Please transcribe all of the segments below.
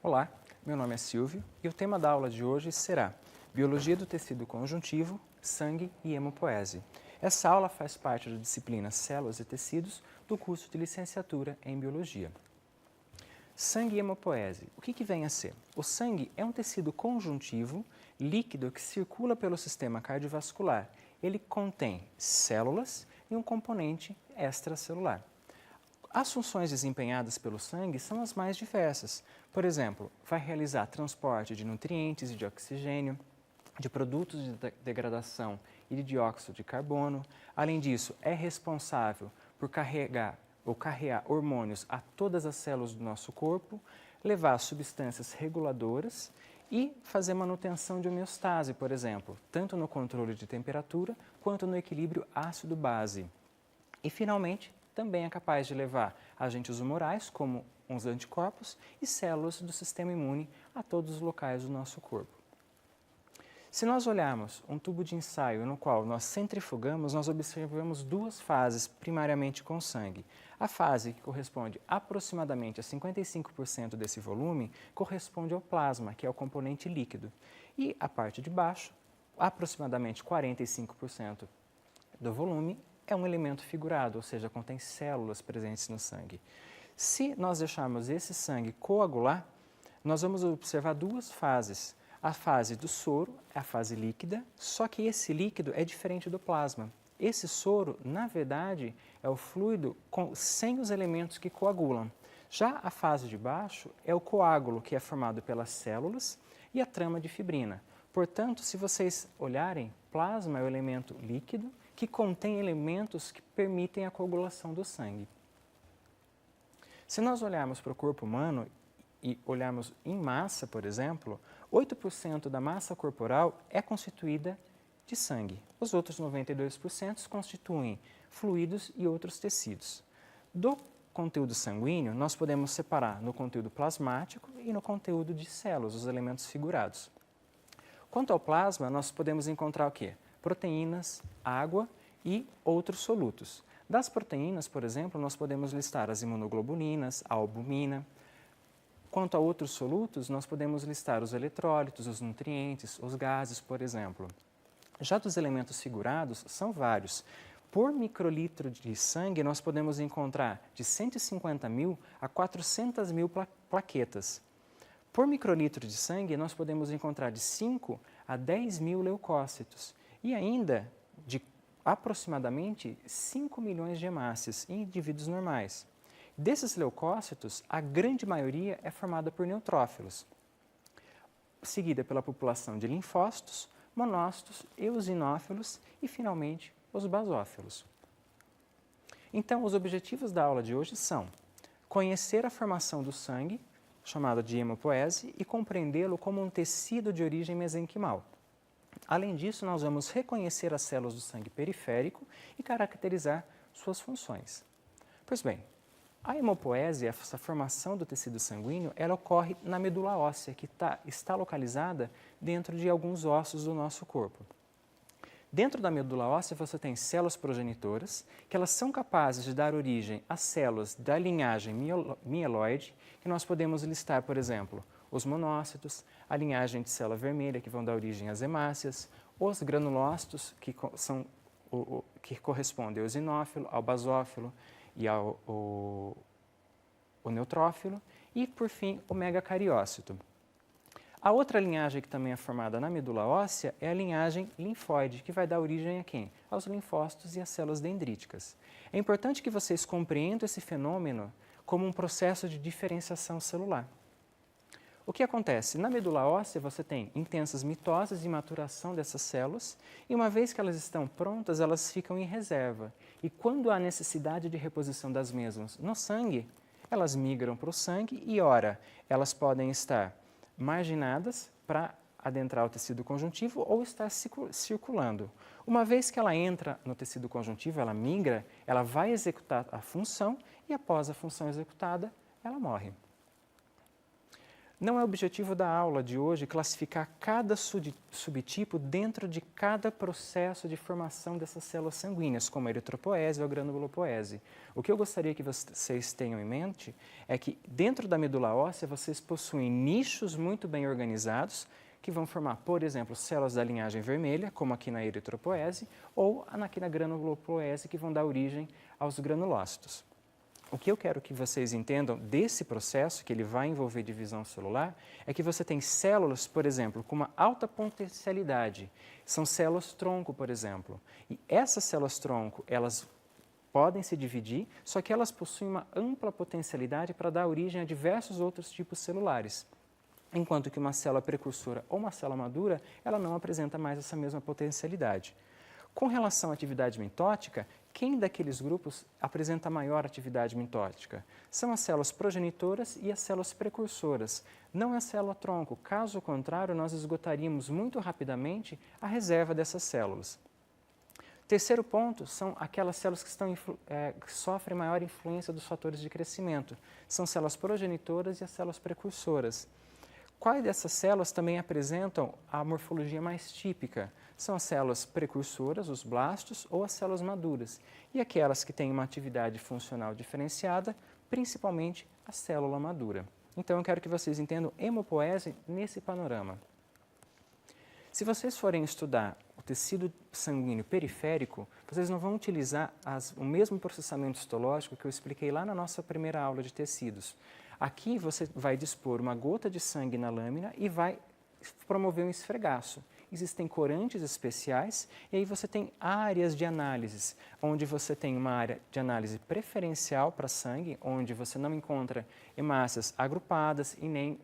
Olá, meu nome é Silvio e o tema da aula de hoje será Biologia do tecido conjuntivo, sangue e hemopoese. Essa aula faz parte da disciplina Células e Tecidos do curso de licenciatura em Biologia. Sangue e hemopoese. O que vem a ser? O sangue é um tecido conjuntivo, líquido que circula pelo sistema cardiovascular. Ele contém células e um componente extracelular. As funções desempenhadas pelo sangue são as mais diversas. Por exemplo, vai realizar transporte de nutrientes e de oxigênio, de produtos de degradação e de dióxido de carbono. Além disso, é responsável por carregar hormônios a todas as células do nosso corpo, levar substâncias reguladoras e fazer manutenção de homeostase, por exemplo, tanto no controle de temperatura quanto no equilíbrio ácido-base. E, finalmente, também é capaz de levar agentes humorais, como os anticorpos, e células do sistema imune a todos os locais do nosso corpo. Se nós olharmos um tubo de ensaio no qual nós centrifugamos, nós observamos duas fases primariamente com sangue. A fase que corresponde aproximadamente a 55% desse volume corresponde ao plasma, que é o componente líquido. E a parte de baixo, aproximadamente 45% do volume, é um elemento figurado, ou seja, contém células presentes no sangue. Se nós deixarmos esse sangue coagular, nós vamos observar duas fases. A fase do soro é a fase líquida, só que esse líquido é diferente do plasma. Esse soro, na verdade, é o fluido sem os elementos que coagulam. Já a fase de baixo é o coágulo, que é formado pelas células e a trama de fibrina. Portanto, se vocês olharem, plasma é o elemento líquido que contém elementos que permitem a coagulação do sangue. Se nós olharmos para o corpo humano e olharmos em massa, por exemplo, 8% da massa corporal é constituída de sangue. Os outros 92% constituem fluidos e outros tecidos. Do conteúdo sanguíneo, nós podemos separar no conteúdo plasmático e no conteúdo de células, os elementos figurados. Quanto ao plasma, nós podemos encontrar o quê? Proteínas, água e outros solutos. Das proteínas, por exemplo, nós podemos listar as imunoglobulinas, a albumina. Quanto a outros solutos, nós podemos listar os eletrólitos, os nutrientes, os gases, por exemplo. Já dos elementos figurados, são vários. Por microlitro de sangue, nós podemos encontrar de 150 mil a 400 mil plaquetas. Por microlitro de sangue, nós podemos encontrar de 5 a 10 mil leucócitos e ainda de aproximadamente 5 milhões de hemácias em indivíduos normais. Desses leucócitos, a grande maioria é formada por neutrófilos, seguida pela população de linfócitos, monócitos, eosinófilos e, finalmente, os basófilos. Então, os objetivos da aula de hoje são conhecer a formação do sangue, chamada de hemopoese, e compreendê-lo como um tecido de origem mesenquimal. Além disso, nós vamos reconhecer as células do sangue periférico e caracterizar suas funções. Pois bem, a hemopoese, essa formação do tecido sanguíneo, ela ocorre na medula óssea, que está localizada dentro de alguns ossos do nosso corpo. Dentro da medula óssea você tem células progenitoras, que elas são capazes de dar origem a células da linhagem mieloide, que nós podemos listar, por exemplo, os monócitos, a linhagem de célula vermelha, que vão dar origem às hemácias, os granulócitos, que correspondem ao eosinófilo, ao basófilo e ao neutrófilo, e, por fim, o megacariócito. A outra linhagem que também é formada na medula óssea é a linhagem linfóide, que vai dar origem a quem? Aos linfócitos e às células dendríticas. É importante que vocês compreendam esse fenômeno como um processo de diferenciação celular. O que acontece? Na medula óssea você tem intensas mitoses e maturação dessas células, e uma vez que elas estão prontas, elas ficam em reserva. E quando há necessidade de reposição das mesmas no sangue, elas migram para o sangue e, ora, elas podem estar marginadas para adentrar o tecido conjuntivo ou estar circulando. Uma vez que ela entra no tecido conjuntivo, ela migra, ela vai executar a função e, após a função executada, ela morre. Não é objetivo da aula de hoje classificar cada subtipo dentro de cada processo de formação dessas células sanguíneas, como a eritropoese ou a granulopoese. O que eu gostaria que vocês tenham em mente é que dentro da medula óssea vocês possuem nichos muito bem organizados que vão formar, por exemplo, células da linhagem vermelha, como aqui na eritropoese, ou aqui na granulopoese, que vão dar origem aos granulócitos. O que eu quero que vocês entendam desse processo, que ele vai envolver divisão celular, é que você tem células, por exemplo, com uma alta potencialidade. São células tronco, por exemplo. E essas células tronco, elas podem se dividir, só que elas possuem uma ampla potencialidade para dar origem a diversos outros tipos celulares. Enquanto que uma célula precursora ou uma célula madura, ela não apresenta mais essa mesma potencialidade. Com relação à atividade mitótica, quem daqueles grupos apresenta maior atividade mitótica? São as células progenitoras e as células precursoras, não a célula tronco. Caso contrário, nós esgotaríamos muito rapidamente a reserva dessas células. Terceiro ponto são aquelas células que sofrem maior influência dos fatores de crescimento. São células progenitoras e as células precursoras. Quais dessas células também apresentam a morfologia mais típica? São as células precursoras, os blastos, ou as células maduras. E aquelas que têm uma atividade funcional diferenciada, principalmente a célula madura. Então, eu quero que vocês entendam hemopoese nesse panorama. Se vocês forem estudar o tecido sanguíneo periférico, vocês não vão utilizar o mesmo processamento histológico que eu expliquei lá na nossa primeira aula de tecidos. Aqui você vai dispor uma gota de sangue na lâmina e vai promover um esfregaço. Existem corantes especiais e aí você tem áreas de análises, onde você tem uma área de análise preferencial para sangue, onde você não encontra hemácias agrupadas e nem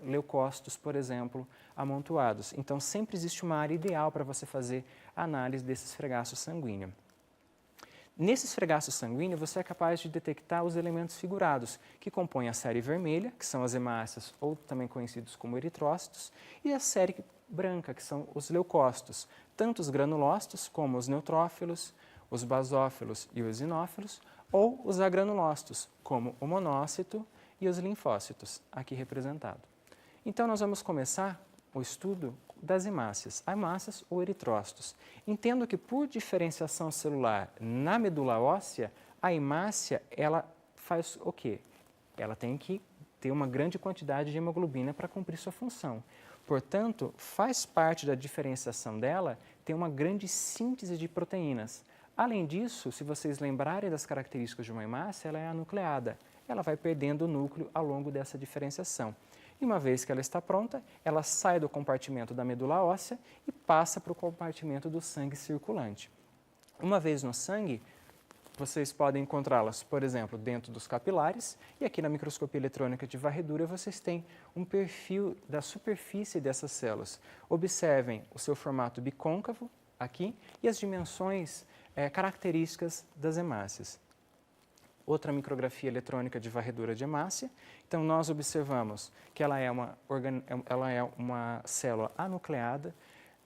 leucócitos, por exemplo, amontoados. Então, sempre existe uma área ideal para você fazer a análise desse esfregaço sanguíneo. Nesse esfregaço sanguíneo, você é capaz de detectar os elementos figurados, que compõem a série vermelha, que são as hemácias, ou também conhecidos como eritrócitos, e a série branca, que são os leucócitos, tanto os granulócitos como os neutrófilos, os basófilos e os eosinófilos, ou os agranulócitos, como o monócito e os linfócitos, aqui representado. Então, nós vamos começar o estudo das hemácias, hemácias ou eritrócitos. Entendo que por diferenciação celular na medula óssea, a hemácia, ela faz o quê? Ela tem que ter uma grande quantidade de hemoglobina para cumprir sua função. Portanto, faz parte da diferenciação dela ter uma grande síntese de proteínas. Além disso, se vocês lembrarem das características de uma hemácia, ela é anucleada. Ela vai perdendo o núcleo ao longo dessa diferenciação. E uma vez que ela está pronta, ela sai do compartimento da medula óssea e passa para o compartimento do sangue circulante. Uma vez no sangue, vocês podem encontrá-las, por exemplo, dentro dos capilares, e aqui na microscopia eletrônica de varredura vocês têm um perfil da superfície dessas células. Observem o seu formato bicôncavo aqui e as dimensões características das hemácias. Outra micrografia eletrônica de varredura de hemácia. Então, nós observamos que ela é uma célula anucleada,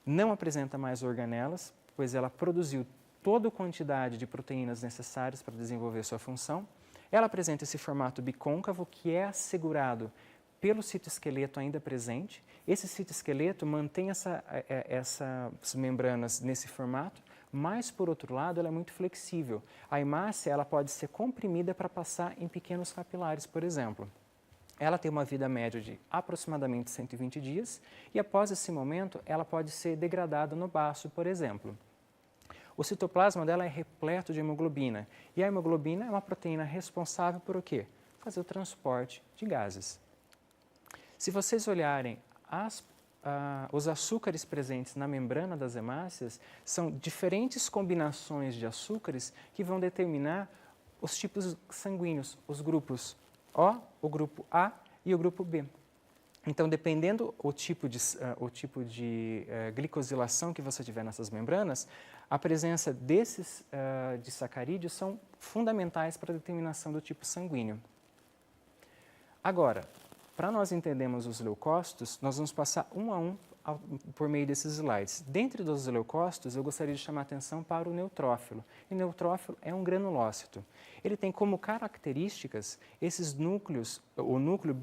não apresenta mais organelas, pois ela produziu toda a quantidade de proteínas necessárias para desenvolver sua função. Ela apresenta esse formato bicôncavo, que é assegurado pelo citoesqueleto ainda presente. Esse citoesqueleto mantém essas membranas nesse formato, mas, por outro lado, ela é muito flexível. A hemácia ela pode ser comprimida para passar em pequenos capilares, por exemplo. Ela tem uma vida média de aproximadamente 120 dias e, após esse momento, ela pode ser degradada no baço, por exemplo. O citoplasma dela é repleto de hemoglobina e a hemoglobina é uma proteína responsável por o quê? Fazer o transporte de gases. Se vocês olharem os açúcares presentes na membrana das hemácias, são diferentes combinações de açúcares que vão determinar os tipos sanguíneos, os grupos O, o grupo A e o grupo B. Então, dependendo o tipo de glicosilação que você tiver nessas membranas, a presença desses disacarídeos são fundamentais para a determinação do tipo sanguíneo. Agora, para nós entendermos os leucócitos, nós vamos passar um a um por meio desses slides. Dentre dos leucócitos, eu gostaria de chamar a atenção para o neutrófilo. E o neutrófilo é um granulócito. Ele tem como características esses núcleos, o núcleo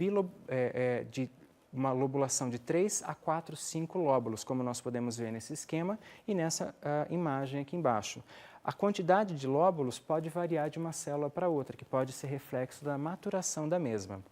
de uma lobulação de 3 a 4, 5 lóbulos, como nós podemos ver nesse esquema e nessa imagem aqui embaixo. A quantidade de lóbulos pode variar de uma célula para outra, que pode ser reflexo da maturação da mesma.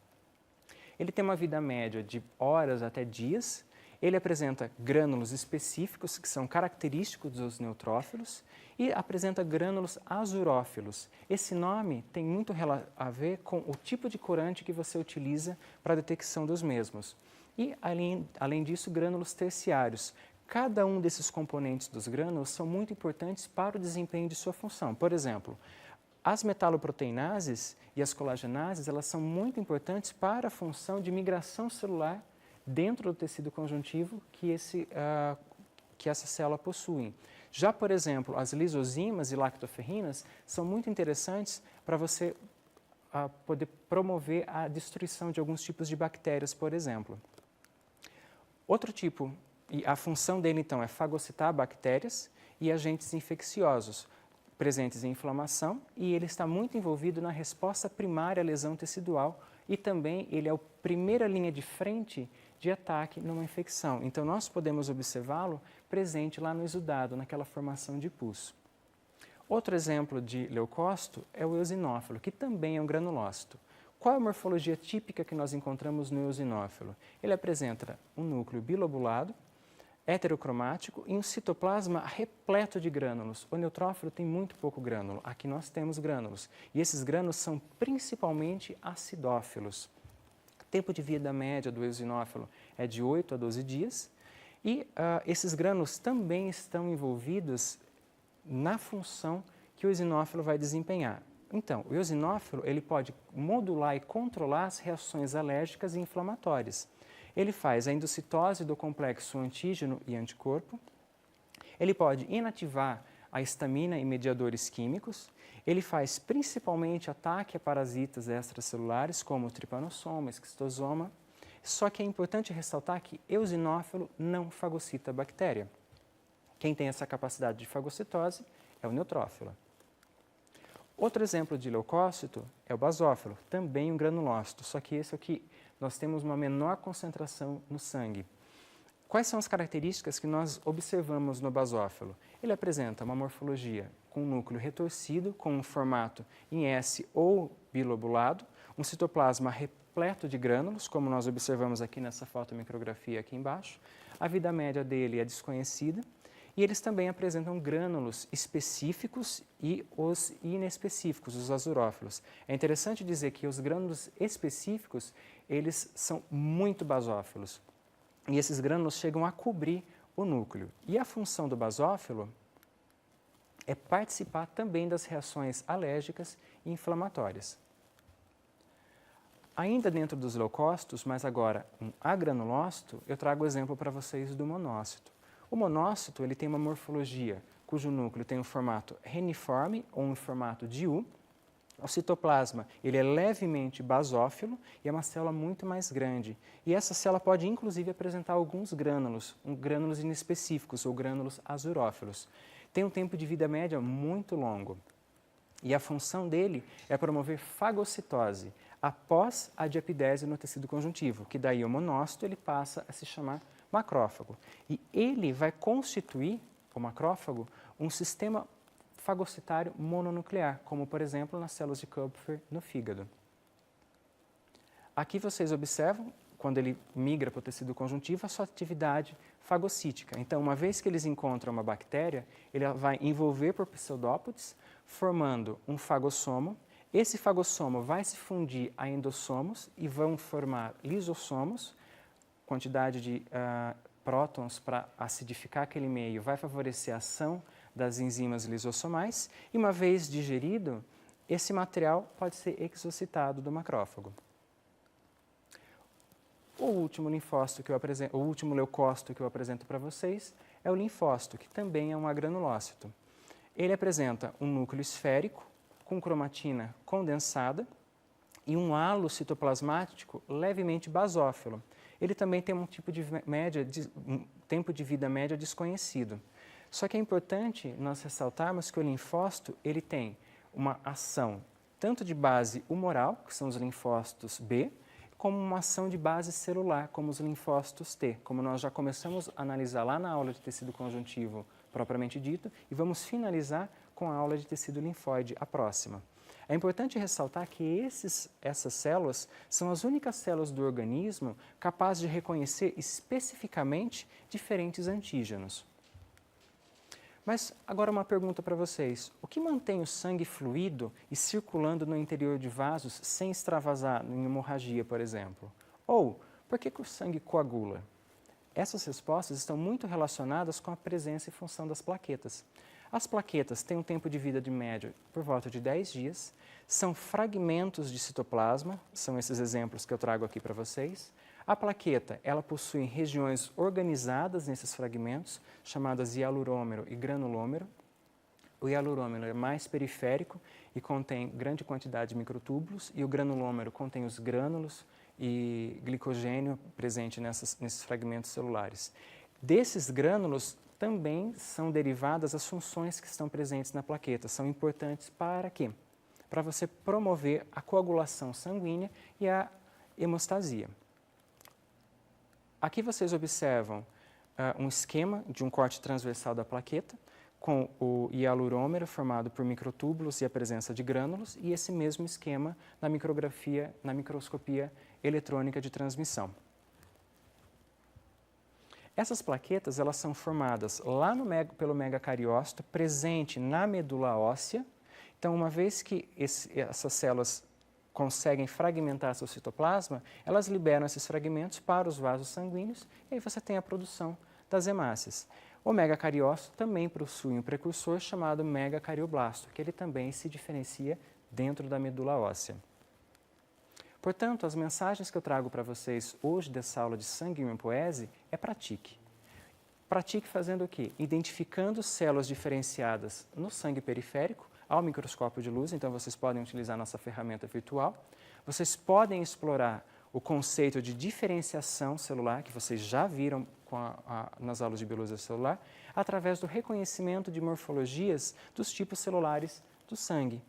Ele tem uma vida média de horas até dias. Ele apresenta grânulos específicos, que são característicos dos neutrófilos, e apresenta grânulos azurófilos. Esse nome tem muito a ver com o tipo de corante que você utiliza para a detecção dos mesmos. E, além disso, grânulos terciários. Cada um desses componentes dos grânulos são muito importantes para o desempenho de sua função. Por exemplo, as metaloproteinases e as colagenases, elas são muito importantes para a função de migração celular dentro do tecido conjuntivo que essa célula possui. Já, por exemplo, as lisozimas e lactoferrinas são muito interessantes para você poder promover a destruição de alguns tipos de bactérias, por exemplo. Outro tipo, e a função dele então é fagocitar bactérias e agentes infecciosos presentes em inflamação, e ele está muito envolvido na resposta primária à lesão tecidual e também ele é a primeira linha de frente de ataque numa infecção. Então, nós podemos observá-lo presente lá no exudado, naquela formação de pus. Outro exemplo de leucócito é o eosinófilo, que também é um granulócito. Qual é a morfologia típica que nós encontramos no eosinófilo? Ele apresenta um núcleo bilobulado, heterocromático e um citoplasma repleto de grânulos. O neutrófilo tem muito pouco grânulo. Aqui nós temos grânulos. E esses grânulos são principalmente acidófilos. O tempo de vida média do eosinófilo é de 8 a 12 dias. E esses grânulos também estão envolvidos na função que o eosinófilo vai desempenhar. Então, o eosinófilo ele pode modular e controlar as reações alérgicas e inflamatórias. Ele faz a endocitose do complexo antígeno e anticorpo, ele pode inativar a histamina e mediadores químicos, ele faz principalmente ataque a parasitas extracelulares, como o tripanossoma, esquistosoma, só que é importante ressaltar que eosinófilo não fagocita a bactéria. Quem tem essa capacidade de fagocitose é o neutrófilo. Outro exemplo de leucócito é o basófilo, também um granulócito, só que esse aqui nós temos uma menor concentração no sangue. Quais são as características que nós observamos no basófilo? Ele apresenta uma morfologia com um núcleo retorcido, com um formato em S ou bilobulado, um citoplasma repleto de grânulos, como nós observamos aqui nessa fotomicrografia aqui embaixo. A vida média dele é desconhecida. E eles também apresentam grânulos específicos e os inespecíficos, os azurófilos. É interessante dizer que os grânulos específicos, eles são muito basófilos. E esses grânulos chegam a cobrir o núcleo. E a função do basófilo é participar também das reações alérgicas e inflamatórias. Ainda dentro dos leucócitos, mas agora um agranulócito, eu trago o exemplo para vocês do monócito. O monócito ele tem uma morfologia cujo núcleo tem um formato reniforme ou um formato de U. O citoplasma ele é levemente basófilo e é uma célula muito mais grande. E essa célula pode inclusive apresentar alguns grânulos, grânulos inespecíficos ou grânulos azurófilos. Tem um tempo de vida média muito longo. E a função dele é promover fagocitose após a diapidese no tecido conjuntivo, que daí o monócito ele passa a se chamar macrófago. E ele vai constituir, o macrófago, um sistema fagocitário mononuclear, como, por exemplo, nas células de Kupfer no fígado. Aqui vocês observam, quando ele migra para o tecido conjuntivo, a sua atividade fagocítica. Então, uma vez que eles encontram uma bactéria, ele vai envolver por pseudópodes, formando um fagossomo. Esse fagossomo vai se fundir a endossomos e vão formar lisossomos. Quantidade de prótons para acidificar aquele meio vai favorecer a ação das enzimas lisossomais e, uma vez digerido, esse material pode ser exocitado do macrófago. O último leucócito que eu apresento para vocês é o linfócito, que também é um agranulócito. Ele apresenta um núcleo esférico com cromatina condensada e um halo citoplasmático levemente basófilo. Ele também tem um tempo de vida médio é desconhecido. Só que é importante nós ressaltarmos que o linfócito ele tem uma ação tanto de base humoral, que são os linfócitos B, como uma ação de base celular, como os linfócitos T, como nós já começamos a analisar lá na aula de tecido conjuntivo propriamente dito, e vamos finalizar com a aula de tecido linfóide, a próxima. É importante ressaltar que essas células são as únicas células do organismo capazes de reconhecer especificamente diferentes antígenos. Mas agora uma pergunta para vocês. O que mantém o sangue fluido e circulando no interior de vasos sem extravasar em hemorragia, por exemplo? Ou, por que o sangue coagula? Essas respostas estão muito relacionadas com a presença e função das plaquetas. As plaquetas têm um tempo de vida de média por volta de 10 dias, são fragmentos de citoplasma, são esses exemplos que eu trago aqui para vocês. A plaqueta, ela possui regiões organizadas nesses fragmentos, chamadas hialurômero e granulômero. O hialurômero é mais periférico e contém grande quantidade de microtúbulos, e o granulômero contém os grânulos e glicogênio presente nesses fragmentos celulares. Desses grânulos também são derivadas as funções que estão presentes na plaqueta. São importantes para quê? Para você promover a coagulação sanguínea e a hemostasia. Aqui vocês observam um esquema de um corte transversal da plaqueta, com o hialurômero formado por microtúbulos e a presença de grânulos, e esse mesmo esquema na microscopia eletrônica de transmissão. Essas plaquetas elas são formadas lá pelo megacariócito, presente na medula óssea. Então, uma vez que essas células conseguem fragmentar seu citoplasma, elas liberam esses fragmentos para os vasos sanguíneos e aí você tem a produção das hemácias. O megacariócito também possui um precursor chamado megacardioblasto, que ele também se diferencia dentro da medula óssea. Portanto, as mensagens que eu trago para vocês hoje dessa aula de sangue e hematopoese é pratique. Pratique fazendo o quê? Identificando células diferenciadas no sangue periférico, ao microscópio de luz, então vocês podem utilizar nossa ferramenta virtual. Vocês podem explorar o conceito de diferenciação celular, que vocês já viram nas aulas de biologia celular, através do reconhecimento de morfologias dos tipos celulares do sangue.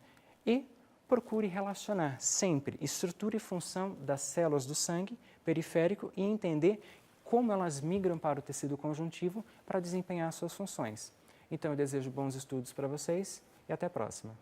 E procure relacionar sempre estrutura e função das células do sangue periférico e entender como elas migram para o tecido conjuntivo para desempenhar suas funções. Então, eu desejo bons estudos para vocês e até a próxima.